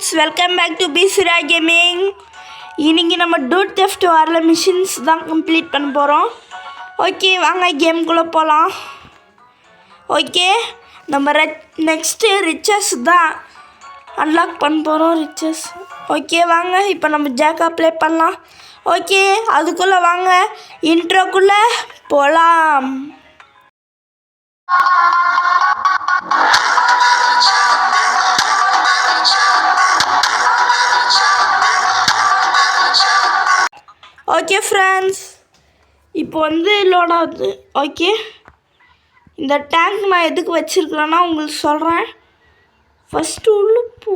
friends, welcome back to BSura Gaming. இன்னைக்கு நம்ம dude theft வரல மிஷன்ஸ் தான் கம்ப்ளீட் பண்ண போகிறோம். ஓகே, வாங்க கேம்குள்ளே போகலாம். ஓகே, நம்ம நெக்ஸ்ட்டு ரிச்சஸ் தான் அன்லாக் பண்ண போகிறோம். ரிச்சஸ். ஓகே, வாங்க இப்போ நம்ம ஜாக்கா ப்ளே பண்ணலாம். ஓகே, அதுக்குள்ளே வாங்க இன்ட்ரோக்குள்ளே போகலாம். ஓகே ஃப்ரெண்ட்ஸ், இப்போ வந்து லோட் ஆகுது. ஓகே, இந்த டேங்க் நான் எதுக்கு வச்சுருக்கிறேன்னா உங்களுக்கு சொல்கிறேன். ஃபஸ்ட்டு உள்ளே போ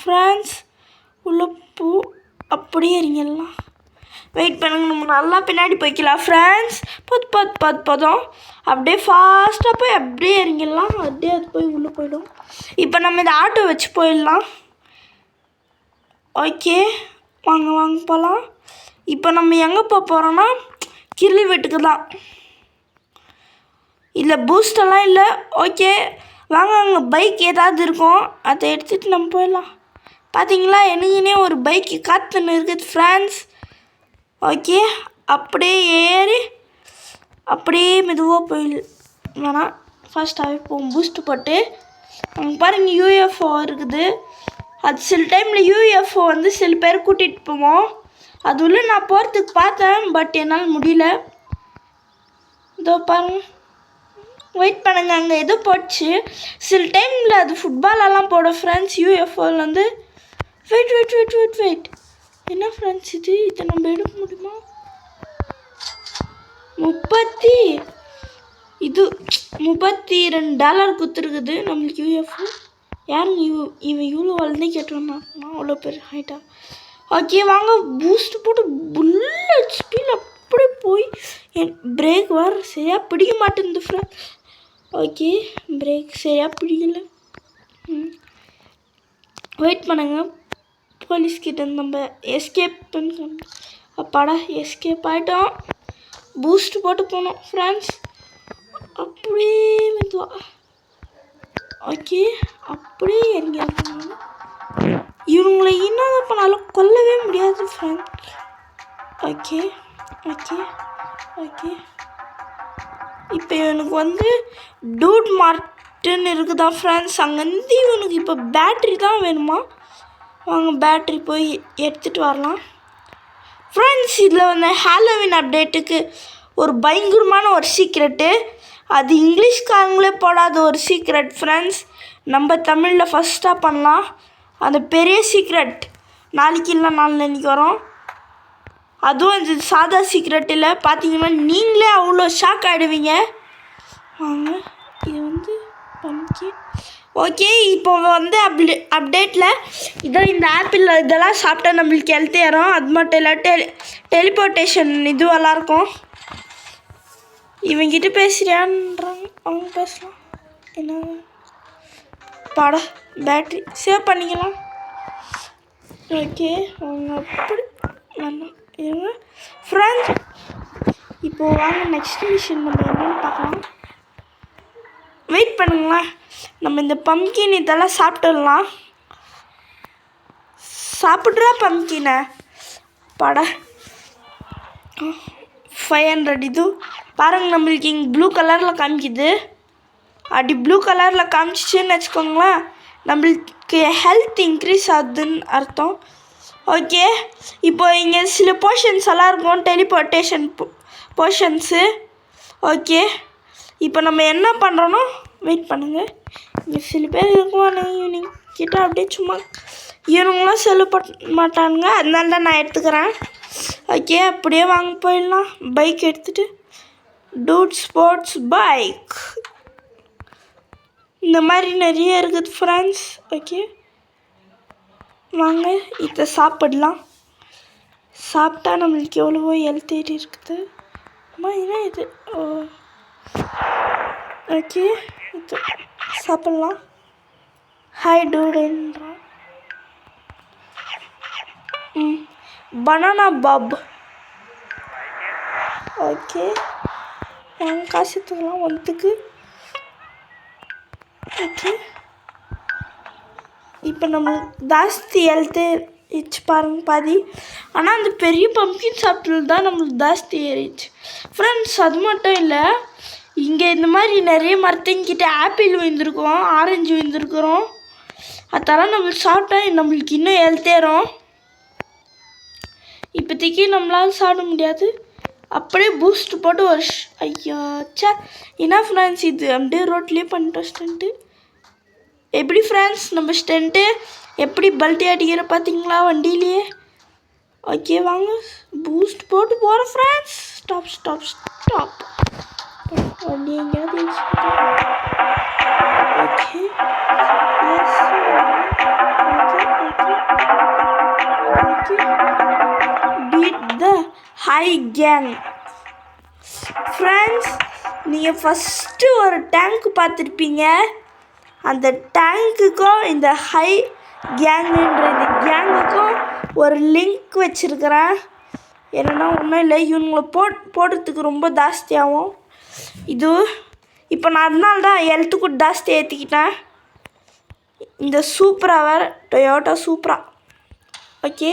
ஃப்ரெண்ட்ஸ், உள்ளே போ. அப்படியே இருங்கலாம், வெயிட் பண்ணுங்க. நம்ம நல்லா பின்னாடி போய்க்கலாம் ஃப்ரெண்ட்ஸ். போதும் அப்படியே ஃபாஸ்ட்டாக போய் அப்படியே இறங்கிடலாம். அப்படியே அது போய் உள்ளே போயிடும். இப்போ நம்ம இந்த ஆட்டோ வச்சு போயிடலாம். ஓகே, வாங்க போகலாம். இப்போ நம்ம எங்கே போகிறோன்னா கிள்ளி வீட்டுக்கு தான். இல்லை பூஸ்டெல்லாம் இல்லை. ஓகே, வாங்க, அங்கே பைக் ஏதாவது இருக்கும், அதை எடுத்துகிட்டு நம்ம போயிடலாம். பார்த்தீங்களா, எனக்குன்னே ஒரு பைக்கு காத்துன்னு இருக்குது ஃப்ரெண்ட்ஸ். ஓகே, அப்படியே ஏறி அப்படியே மெதுவாக போயிடு வேணாம், ஃபாஸ்ட்டாகவே போகும். பூஸ்ட்டு போட்டு அங்கே பாருங்கள் யூஎஃப்ஓ இருக்குது. அது சில டைமில் யூஎஃப்ஓ வந்து சில பேர் கூட்டிகிட்டு போவோம். அது உள்ள நான் போகிறதுக்கு பார்த்தேன், பட் என்னால் முடியல. இதோ பாருங்க, வெயிட் பண்ணுங்க. அங்கே எதோ போச்சு சில டைமில். அது ஃபுட்பாலெல்லாம் போட ஃப்ரெண்ட்ஸ் யூஎஃப்ஓவில் வந்து. வெயிட் என்ன ஃப்ரெண்ட்ஸ் இதை நம்ம எடுக்க முடியுமா? $32 கொடுத்துருக்குது நம்மளுக்கு யூஎஃப்ஓ. யாருங்க இவன் இவ்வளோ வளர்ந்தே கேட்டோம்னா அவ்வளோ பேர் ஹைட்டா. ஓகே, வாங்க பூஸ்ட் போட்டு புல்லட் ஸ்பீடில் அப்படி போய் என் பிரேக் வேறு சரியாக பிடிக்க மாட்டேங்குது ஃப்ரெண்ட். ஓகே, பிரேக் சரியாக பிடிக்கல. வெயிட் பண்ணுங்க, போலீஸ்கிட்ட நம்ம எஸ்கேப் பண்ண. அப்பாடா, எஸ்கேப் ஆகிட்டோம். பூஸ்ட் போட்டு போனோம் ஃப்ரெண்ட்ஸ். அப்படியே மெதுவா. ஓகே, அப்படியே இறங்கி இவங்களை என்ன பண்ணாலும் கொல்லவே முடியாது ஃப்ரெண்ட். ஓகே, இப்போ இவனுக்கு வந்து டூட் மார்ட்டுன்னு இருக்குதா ஃப்ரெண்ட்ஸ். அங்கேருந்து இவனுக்கு இப்போ பேட்ரி தான் வேணுமா? வாங்க பேட்ரி போய் எடுத்துகிட்டு வரலாம் ஃப்ரெண்ட்ஸ். இதில் வந்து ஹாலோவின் அப்டேட்டுக்கு ஒரு பயங்கரமான ஒரு சீக்ரெட்டு, அது இங்கிலீஷ்காரங்களே போடாத ஒரு சீக்ரெட் ஃப்ரெண்ட்ஸ். நம்ம தமிழில் ஃபஸ்ட்டாக பண்ணலாம். அந்த பெரிய சீக்ரெட் நாளைக்கு இல்லை நாளைக்கு வரும். அதுவும் இது சாதா சீக்ரெட் இல்லை. பார்த்தீங்கன்னா நீங்களே அவ்வளோ ஷாக் ஆகிடுவீங்க. வாங்க, இது வந்து பம்கின். ஓகே, இப்போ வந்து அப்டேட்டில் இந்த ஆப்பிள் இதெல்லாம் சாப்பிட்டா நம்மளுக்கு ஹெல்த் ஏறும். அது மட்டும் இல்லை, டெலிபோர்ட்டேஷன் இதுவெல்லாம் இருக்கும். இவங்கிட்ட பேசுகிறான்றாங்க, அவங்க பேசலாம். என்ன பாடா, பேட்ரி சேவ் பண்ணிக்கலாம். ஓகே, அவங்க அப்படி வேணும் இவங்க ஃப்ரெண்ட்ஸ். இப்போது வாங்க நெக்ஸ்ட் மிஷன் நம்ம என்னென்னு பார்க்கலாம். வெயிட் பண்ணுங்களேன், நம்ம இந்த பம்கின் இதெல்லாம் சாப்பிட்டுடலாம். சாப்பிட்றா பம்கினை பாடா. 500 இது பாருங்கள், நம்மளுக்கு இங்கே ப்ளூ கலரில் காமிக்குது. அப்படி ப்ளூ கலரில் காமிச்சிச்சுன்னு வச்சுக்கோங்களேன், நம்மளுக்கு ஹெல்த் இன்க்ரீஸ் ஆகுதுன்னு அர்த்தம். ஓகே, இப்போ இங்கே சில போர்ஷன்ஸ் எல்லாம் இருக்கும், டெலிபோர்ட்டேஷன் போர்ஷன்ஸு. ஓகே, இப்போ நம்ம என்ன பண்ணுறோன்னா, வெயிட் பண்ணுங்கள். இங்கே சில பேர் இருக்குவாங்க ஈவினிங் கிட்ட அப்படியே சும்மா. இவனுங்களாம் செல்லப்பட மாட்டானுங்க, அதனால தான் நான் எடுத்துக்கிறேன். ஓகே, அப்படியே வாங்க போயிடலாம். பைக் எடுத்துகிட்டு டூட் ஸ்போர்ட்ஸ் பைக் இந்த மாதிரி நிறைய இருக்குது ஃப்ரெண்ட்ஸ். ஓகே, வாங்க இதை சாப்பிடலாம். சாப்பிட்டா நம்மளுக்கு எவ்வளவோ ஹெல்த் ஏறி இருக்குது. அம்மா என்ன இது? ஓகே, இது சாப்பிட்லாம். ஹாய் டூடுன்றான். Banana pop. ஓகே, நாங்கள் காசு எடுத்துக்கலாம் ஒன்றுக்கு. ஓகே, இப்போ நம்மளுக்கு ஜாஸ்தி ஹெல்த்து ஏறிச்சு பாருங்க பாதி. ஆனால் அந்த பெரிய பம்ப்கின் சாப்பிட்டது தான் நம்மளுக்கு ஜாஸ்தி ஏறிச்சு ஃப்ரெண்ட்ஸ். அது மட்டும் இல்லை, இங்கே இந்த மாதிரி நிறைய மரத்துங்கிட்ட ஆப்பிள் விழுந்திருக்கோம், ஆரஞ்சு விழுந்திருக்கிறோம். அதெல்லாம் நம்மளுக்கு சாப்பிட்டா நம்மளுக்கு இன்னும் ஹெல்த் ஏறும். இப்போதைக்கு நம்மளால் சாப்பிட முடியாது. அப்படியே பூஸ்ட் போட்டு ஒரு ஐயா சே என்ன ஃப்ரெண்ட்ஸ், இது அப்படியே ரோட்லேயே பண்ணிட்டோம் ஸ்டண்ட்டு. எப்படி ஃப்ரெண்ட்ஸ் நம்ம ஸ்டண்ட்டு எப்படி பல்ட்டி அடிக்கிற பார்த்தீங்களா வண்டியிலேயே? ஓகே வாங்க பூஸ்ட் போட்டு போகிறோம் ஃப்ரெண்ட்ஸ். Stop stop stop. வண்டி எங்கேயாவது okay beat the high gang. Friends, நீங்கள் ஃபஸ்ட்டு ஒரு டேங்க் பார்த்துருப்பீங்க. அந்த டேங்க்குக்கும் இந்த ஹை கேங்குன்ற இந்த கேங்குக்கும் ஒரு லிங்க் வச்சுருக்கிறேன். என்னென்னா ஒன்றும் இல்லை, இவங்களை போடுறதுக்கு ரொம்ப ஜாஸ்தியாகும். இது இப்போ நான் அதனால தான் ஹெல்த்து கூட ஜாஸ்தி ஏற்றிக்கிட்டேன். இந்த சூப்ரா வேறு டொயோட்டா சூப்ரா. ஓகே,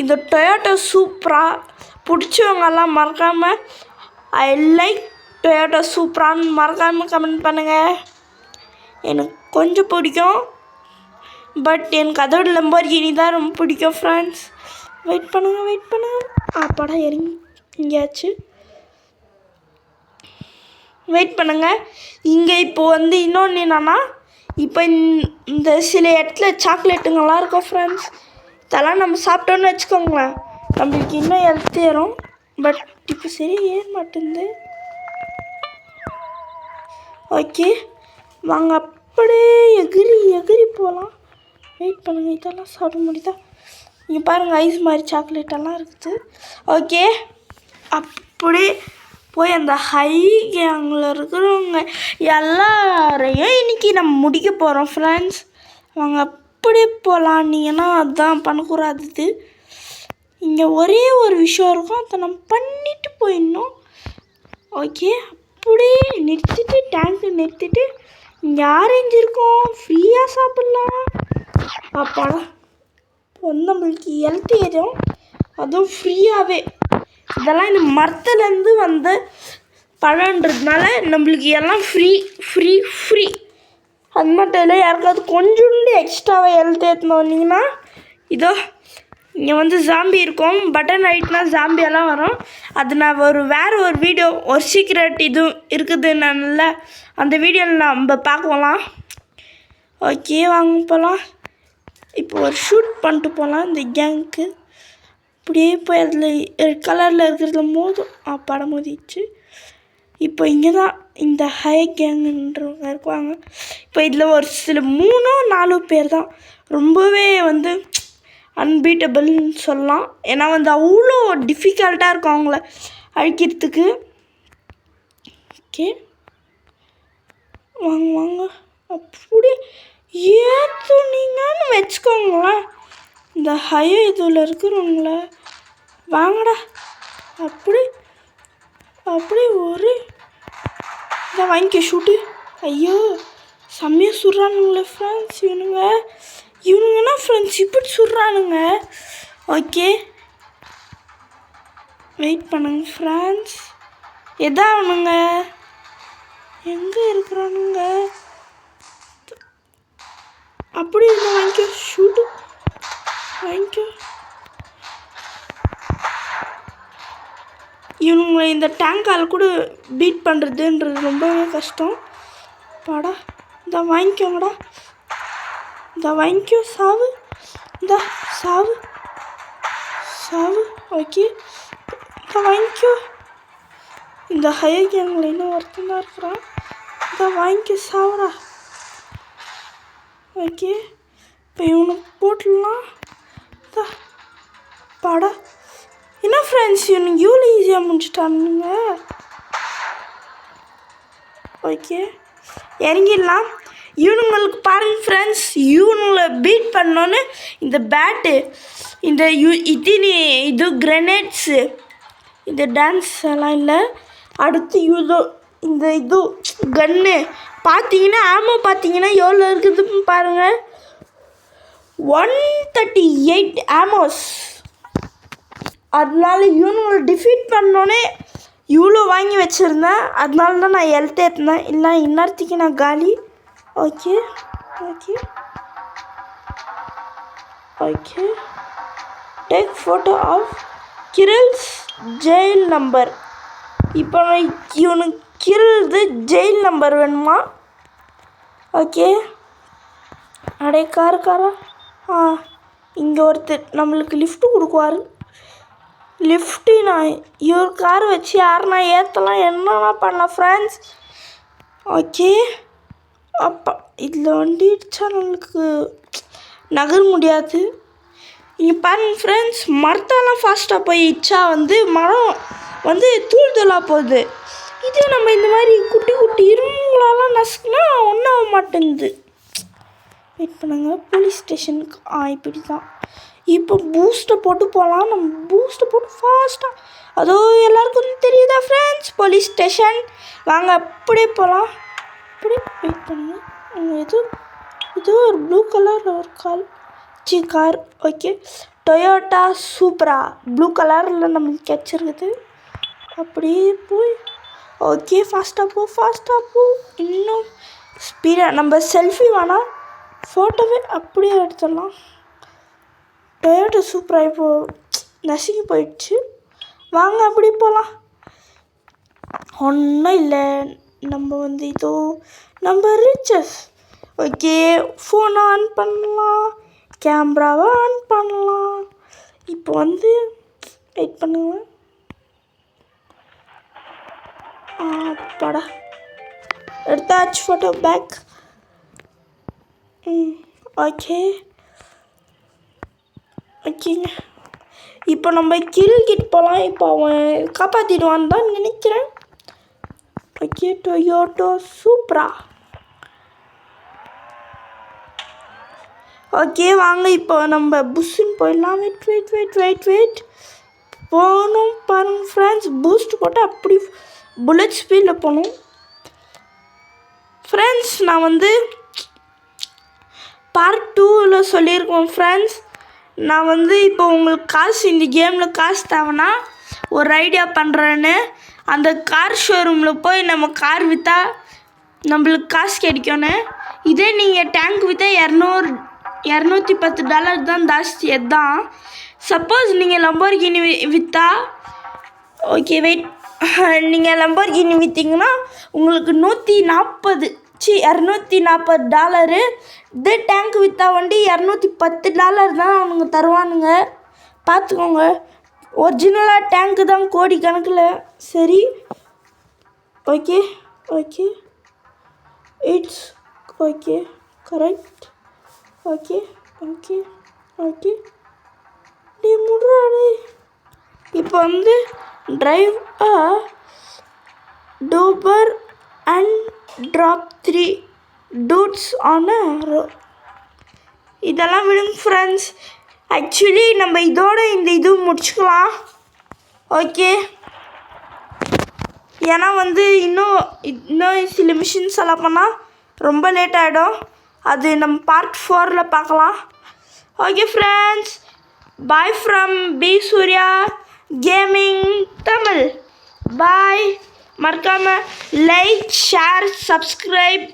இந்த டொயோட்டா சூப்ரா பிடிச்சவங்கெல்லாம் மறக்காமல் ஐ லைக் டொயோட்டா சூப்ரான்னு மறக்காமல் கமெண்ட் பண்ணுங்கள். எனக்கு கொஞ்சம் பிடிக்கும், பட் எனக்கு அதோட லம்போர்கினி தான் ரொம்ப பிடிக்கும் ஃப்ரெண்ட்ஸ். வெயிட் பண்ணுங்கள் படம் எங்கேயாச்சு வெயிட் பண்ணுங்கள். இங்கே இப்போது வந்து இன்னொன்று என்னன்னா, இப்போ இந்த சில இடத்துல சாக்லேட்டுங்கள்லாம் இருக்கும் ஃப்ரெண்ட்ஸ். இதெல்லாம் நம்ம சாப்பிட்டோன்னு வச்சுக்கோங்களேன், நம்மளுக்கு இன்னும் ஹெல்த் ஏறும். பட் இப்போ சரி ஏற மாட்டேங்குது. ஓகே வாங்க அப்படியே எகிரி போகலாம். வெயிட் பண்ணுங்கள், இதெல்லாம் சாப்பிட முடியுதா? இங்கே பாருங்கள் ஐஸ் மாதிரி சாக்லேட்டெல்லாம் இருக்குது. ஓகே அப்படியே போய் அந்த ஹை கேங்கில் இருக்கிறவங்க எல்லாரையும் இன்றைக்கி நம்ம முடிக்க போகிறோம் ஃப்ரெண்ட்ஸ். வாங்க அப்படியே போகலாம். நீங்கன்னா அதுதான் பண்ணக்கூடாது. இங்கே ஒரே ஒரு விஷயம் இருக்கும், அதை நம்ம பண்ணிவிட்டு போயிடணும். ஓகே அப்படியே நிறுத்திட்டு டேங்க்கு நிறுத்திட்டு இங்கே ஆரஞ்சு இருக்கும், ஃப்ரீயாக சாப்பிட்லாம். அப்பாடா வந்து நம்மளுக்கு ஹெல்த் ஏறும், அதுவும் ஃப்ரீயாகவே. இதெல்லாம் இந்த மரத்துலேருந்து வந்த பழன்றதுனால நம்மளுக்கு எல்லாம் ஃப்ரீ. அது மட்டும் இல்லை, யாருக்காவது கொஞ்சோண்டு எக்ஸ்ட்ராவாக ஹெல்த் ஏற்றின வந்தீங்கன்னா இதோ இங்கே வந்து ஜாம்பி இருக்கும். பட்டன் ரைட்னா ஜாம்பியெல்லாம் வரும். அது நான் வேறு ஒரு வீடியோ, ஒரு சீக்ரெட் இது இருக்குது நல்லா, அந்த வீடியோவில் நம்ம பார்க்கலாம். ஓகே வாங்க போகலாம். இப்போ ஒரு ஷூட் பண்ணிட்டு போகலாம் இந்த கேங்க்கு. இப்படியே போய் அதில் ரெட் கலரில் இருக்கிறதுல மோதும். படம் மோதிச்சு. இப்போ இங்கே தான் இந்த ஹை கேங்குன்றவங்க இருக்குவாங்க. இப்போ இதில் ஒரு சில 3-4 பேர் தான் ரொம்பவே வந்து அன்பீட்டபிள்னு சொல்லலாம். ஏன்னா வந்து அவ்வளோ டிஃபிகல்ட்டாக இருக்கும் அவங்கள அழிக்கிறதுக்கு. ஓகே வாங்க அப்படியே ஏற்றுனீங்கன்னு வச்சுக்கோங்களேன். இந்த ஹை இதில் இருக்கிறவங்கள வாங்கடா அப்படி ஒரு இதை வாங்கிக்க ஷூட்டு. ஐயோ செம்மையாக சுடுறானுங்களே ஃப்ரெண்ட்ஸ் இவனுங்கன்னா ஃப்ரெண்ட்ஸ் இப்படி சுடுறானுங்க. ஓகே வெயிட் பண்ணுங்க ஃப்ரெண்ட்ஸ், எதாவனுங்க எங்கே இருக்கிறானுங்க? அப்படி இதை வாங்கிக்கோ ஷூட்டு வாங்கிக்கோ. இவனுங்களை இந்த டேங்கால் கூட பீட் பண்ணுறதுன்றது ரொம்பவே கஷ்டம். பாடா இந்த வாங்கிக்கோங்கடா, இந்த வாங்கிக்கோ சாவு, இந்த சாவு. ஓகே இந்த வாங்கிக்கோ. இந்த ஹையர் கேங்கில் இன்னும் ஒருத்தன் தான் இருக்கிறான். இந்த வாங்கிக்கோ சாவுடா. ஓகே இப்போ இவனை போட்டுடலாம். பாடா என்ன ஃப்ரெண்ட்ஸ், இவனுக்கு இவ்வளோ ஈஸியாக முடிச்சுட்டானுங்க. ஓகே இறங்கிடலாம். இவனுங்களுக்கு பாருங்க ஃப்ரெண்ட்ஸ், இவனுங்களை பீட் பண்ணோன்னு இந்த பேட்டு, இந்த இது கிரனேட்ஸு, இந்த டான்ஸ் எல்லாம் இல்லை. அடுத்து இந்த கன்னு பார்த்தீங்கன்னா ஆமாம் பார்த்தீங்கன்னா எவ்வளோ இருக்குதுன்னு பாருங்கள். 138 ஆமோஸ். அதனால இவனுங்களை டிஃபீட் பண்ணோன்னே இவ்வளோ வாங்கி வச்சுருந்தேன். அதனால தான் நான் ஹெல்த் ஏற்றினேன். இல்லை இன்னொருத்திக்கு நான் காலி. Okay okay okay take photo of grills jail number. இப்போ இவனுக்கு கிரில்து ஜெயில் நம்பர் வேணுமா? ஓகே அடே காரா இங்கே ஒருத்தர் நம்மளுக்கு லிஃப்ட்டு கொடுக்குவார். லிஃப்ட்டு நான் இவர் கார் வச்சு யாருன்னா ஏற்றலாம், என்னென்னா பண்ணலாம் ஃப்ரெண்ட்ஸ். ஓகே அப்பா இதில் வண்டிடுச்சா நம்மளுக்கு நகர முடியாது. இங்கே பாருங்கள் ஃப்ரெண்ட்ஸ், மரத்தெல்லாம் ஃபாஸ்ட்டாக போயிடுச்சா மரம் தூள் தூளாக போகுது. இதே நம்ம இந்த மாதிரி குட்டி குட்டி இரும்புகளெல்லாம் நசுக்குனா ஒன்றும் ஆக மாட்டேங்குது. வெயிட் பண்ணுங்க, போலீஸ் ஸ்டேஷனுக்கு இப்படி தான். இப்போ பூஸ்ட்டை போட்டு போகலாம். நம்ம பூஸ்ட்டை போட்டு ஃபாஸ்ட்டாக அதோ எல்லாருக்கும் தெரியுதா ஃப்ரெண்ட்ஸ், போலீஸ் ஸ்டேஷன். வாங்க அப்படியே போகலாம். அப்படியே வெயிட் பண்ணுங்க. இது ஒரு ப்ளூ கலரில் ஒரு கார். ஓகே டொயோட்டா சூப்பரா ப்ளூ கலரில் நம்மளுக்கு கிடச்சிருக்குது. அப்படியே போய் ஓகே ஃபாஸ்ட்டாக போ. இன்னும் ஸ்பீடாக நம்ம செல்ஃபி வேணாம், ஃபோட்டோவே அப்படியே எடுத்துடலாம். டொயோட்டா சூப்பராக இப்போ நசுங்கி போயிடுச்சு. வாங்க அப்படி போகலாம். ஒன்றும் இல்லை, நம்ம இதோ நம்ம ரிச்சஸ். ஓகே ஃபோனை ஆன் பண்ணலாம், கேமராவை ஆன் பண்ணலாம். இப்போ வெயிட் பண்ணுங்க. படா எடுத்தாச்சு ஃபோட்டோ பேக். ஓகேங்க. இப்போ நம்ம கிட்ட போகலாம். இப்போ அவன் காப்பாற்றிடுவான்னு தான் நினைக்கிறேன். ஓகே டொயோட்டோ சூப்பரா. ஓகே வாங்க இப்போ நம்ம புஷ்ஷுன்னு போயிடலாம். வெயிட் போகணும் பாருங்கள் ஃப்ரெண்ட்ஸ். பூஸ்ட் போட்டு அப்படி புல்லட் ஸ்பீடில் போகணும் ஃப்ரெண்ட்ஸ். நான் பார்ட் 2ல் சொல்லியிருக்கோம் ஃப்ரெண்ட்ஸ். நான் இப்போ உங்களுக்கு காசு இந்த கேமில் காசு தேவைன்னா ஒரு ஐடியா பண்ணுறேன்னு. அந்த கார் ஷோரூமில் போய் நம்ம கார் விற்றா நம்மளுக்கு காசு கிடைக்கும்னு. இதே நீங்கள் டேங்க் விற்றா $210 தான் ஜாஸ்தி. அதுதான் சப்போஸ் நீங்கள் லம்போர்கினி விற்றா ஓகே வெயிட், நீங்கள் லம்போர்கினி விற்றீங்கன்னா உங்களுக்கு $240 இதே டேங்க் விற்றா $210 தான் அவனுங்க தருவானுங்க. பார்த்துக்கோங்க, ஒரிஜினலாக டேங்க்கு தான் கோடி கணக்கில். சரி okay it's okay correct. Okay முடுறாடு. இப்போ டிரைவ் டூபர் and drop 3 dudes on a row. இதெல்லாம் விடுங்க ஃப்ரெண்ட்ஸ். ஆக்சுவலி நம்ம இதோட இந்த இது முடிச்சுக்கலாம். ஓகே ஏன்னா இன்னும் சில மிஷின்ஸ் எல்லாம் பண்ணால் ரொம்ப லேட் ஆகிடும். அது நம்ம பார்ட் 4ல் பார்க்கலாம். Okay friends, bye from B Surya gaming Tamil. Bye. மறக்காமல் லைக் ஷேர் சப்ஸ்கிரைப்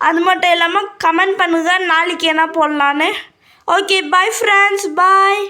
அது மட்டும் இல்லாமல் கமெண்ட் பண்ணுங்கள் நாளைக்கு என்ன போடலான்னு. ஓகே பாய் ஃப்ரெண்ட்ஸ், பாய்.